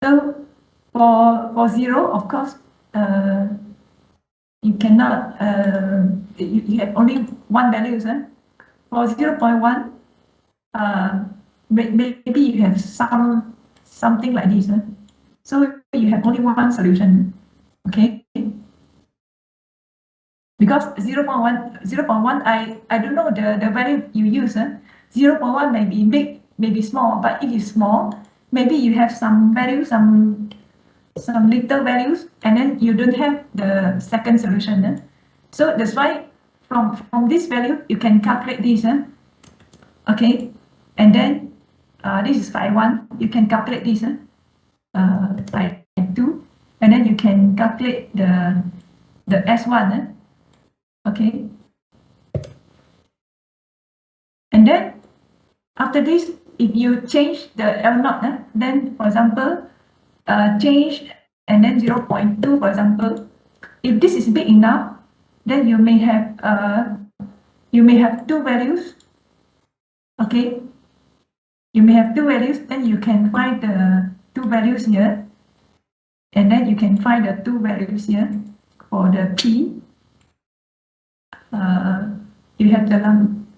So for zero, of course, you cannot, you have only one value. For 0.1, maybe you have something like this. So you have only one solution, okay? Because 0.1, I don't know the value you use. 0.1 may be big, maybe small, but if it's small, maybe you have some value, some little values, and then you don't have the second solution. So that's why from this value, you can calculate this. Okay, and then this is phi 1, you can calculate this, phi 2, and then you can calculate the S1, okay, and then after this, if you change the L0, then for example, change and then 0.2, for example, if this is big enough, then you may have two values, okay, you may have two values, then you can find the two values here, and then you can find the two values here for the P. You have the lump,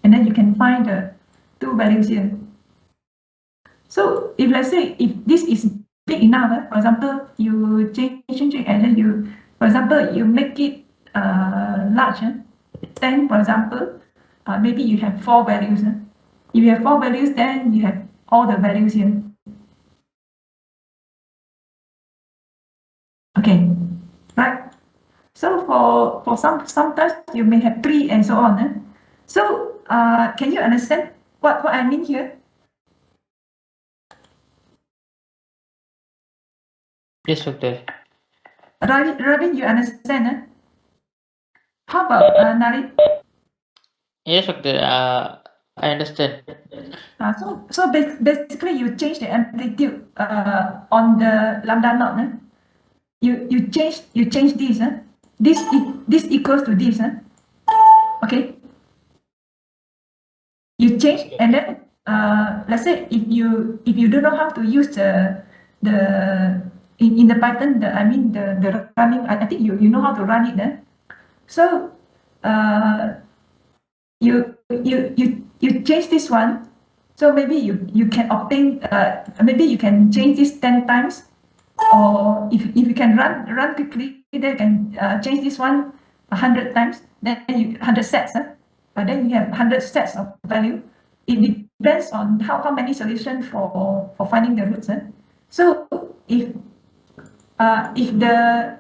and then you can find the two values here. So if let's say if this is big enough, for example, you change, and then you, for example, you make it large, then for example, maybe you have four values. If you have four values, then you have all the values here. Okay, right? So for sometimes you may have three and so on. So can you understand what I mean here? Yes, Doctor. Robin, you understand? How about Nari? Yes, Doctor. I understand. So basically you change the amplitude on the lambda naught. You change this. This equals to this. Okay. You change, and then let's say if you don't know how to use the in the Python, the running, I think you know how to run it. So you change this one, so maybe you can obtain, maybe you can change this 10 times, or if you can run quickly, then you can change this one 100 times, then you 100 sets, but then you have 100 sets of value. It depends on how many solutions for finding the roots. So if the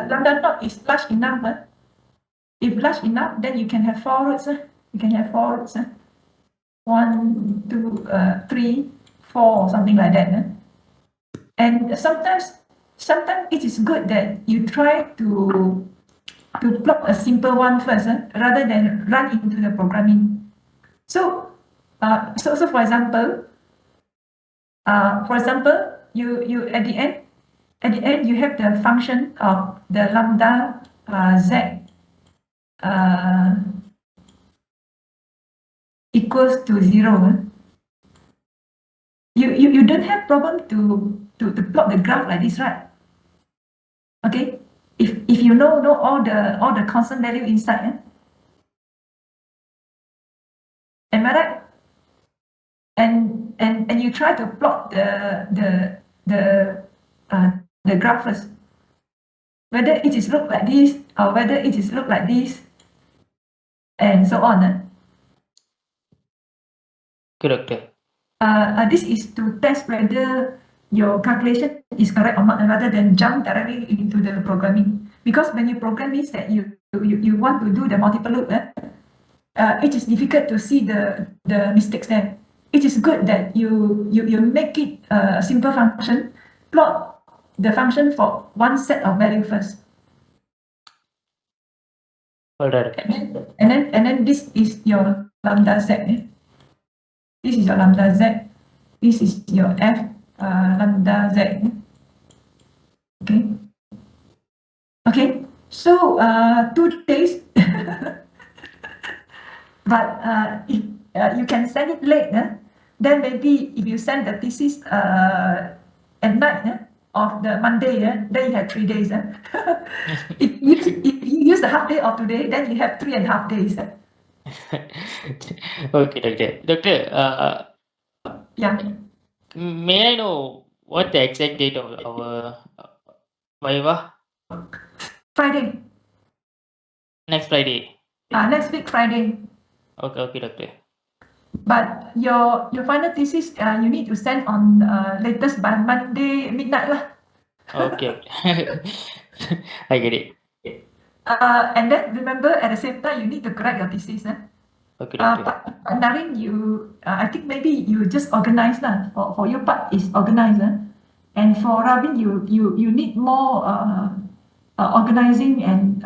lambda naught is large enough, if large enough, then you can have four roots. You can have four roots. 1, 2, 3, 4, or something like that. And sometimes it is good that you try to plot a simple one first, rather than run into the programming. So for example, you at the end you have the function of the lambda z equals to 0. You don't have problem to plot the graph like this, right? Okay, if you know all the constant value inside, am I right? And you try to plot the graph first, whether it is look like this or whether it is look like this, and so on. Good, Doctor. This is to test whether your calculation is correct or not, rather than jump directly into the programming. Because when you program means that you want to do the multiple loop, it is difficult to see the mistakes there. It is good that you make it a simple function, plot the function for one set of value first. All right. And then this is your lambda z. This is your lambda z. This is your f lambda z. Okay. Okay. So 2 days, but if you can send it late, then maybe if you send the thesis at night of the Monday, then you have 3 days. If you use the half day of today, then you have 3.5 days. Okay, doctor. Doctor, Yeah, may I know what the exact date of our Viva? Friday. Next Friday. Next week Friday. Okay, okay, doctor. But your final thesis, you need to send on latest by Monday midnight lah. Okay, okay. I get it. And then remember at the same time you need to correct your thesis. Okay, doctor. But Narin, I think maybe you just organize lah. For your part is organize. And for Ravin, you need more organizing and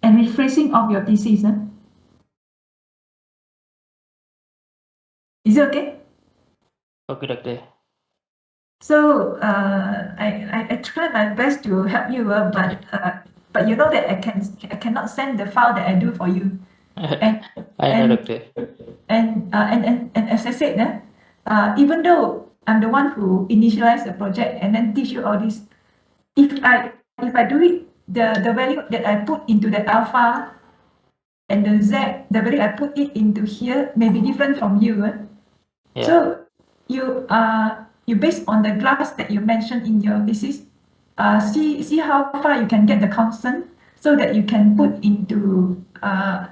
rephrasing of your thesis. Is it okay? Okay, doctor. So I try my best to help you, but you know that I cannot send the file that I do for you. And I know, doctor. and as I said, even though I'm the one who initialized the project and then teach you all this, if I do it, the value that I put into the alpha and the z, the value I put it into here may be different from you. Yeah. So you based on the graphs that you mentioned in your thesis, see how far you can get the constant so that you can put into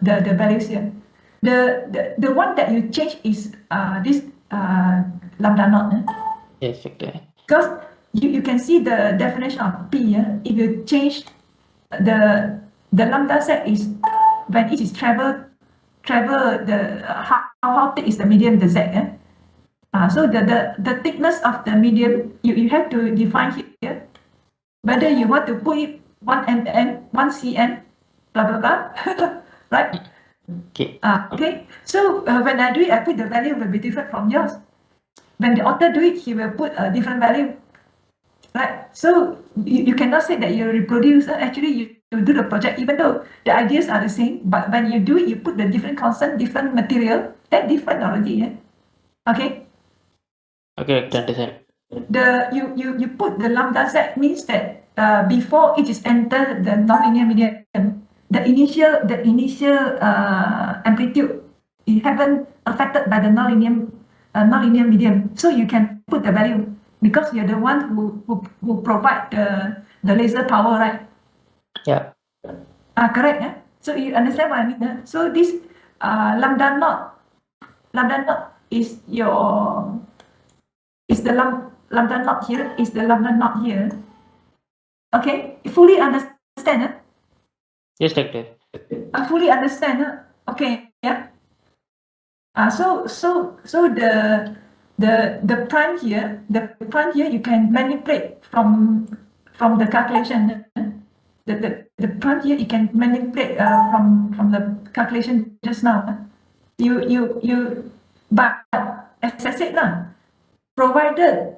the values here. The one that you change is this lambda naught. Yes, doctor. Because you can see the definition of P. If you change the lambda set is when it is travel the how thick is the medium, the Z. So the thickness of the medium, you have to define here whether you want to put it 1 mm, 1 cm, blah blah blah, right? Okay. Okay. So when I do it, I put the value will be different from yours. When the author do it, he will put a different value, right? So you cannot say that you reproduce. Actually, you do the project even though the ideas are the same, but when you do it, you put the different constant, different material, that different already. Okay. Okay, doctor, understand. You put the lambda set means that before it is entered the nonlinear medium, the initial amplitude it haven't affected by the nonlinear medium, so you can put the value because you're the one who provide the laser power, right? Yeah. Correct. So you understand what I mean? So this lambda naught is your the lambda naught here, is the lambda naught here. Okay, you fully understand? Yes, doctor. I fully understand. Okay, yeah. So the prime here, you can manipulate from the calculation. The prime here you can manipulate from the calculation just now. But as I said now, provided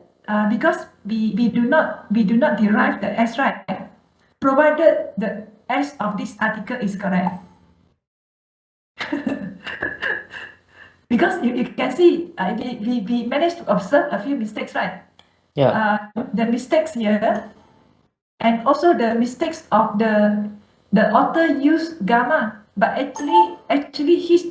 because we do not derive the S, right? Provided the S of this article is correct. Because you can see we managed to observe a few mistakes, right? Yeah. The mistakes here and also the mistakes of the author used gamma, but actually his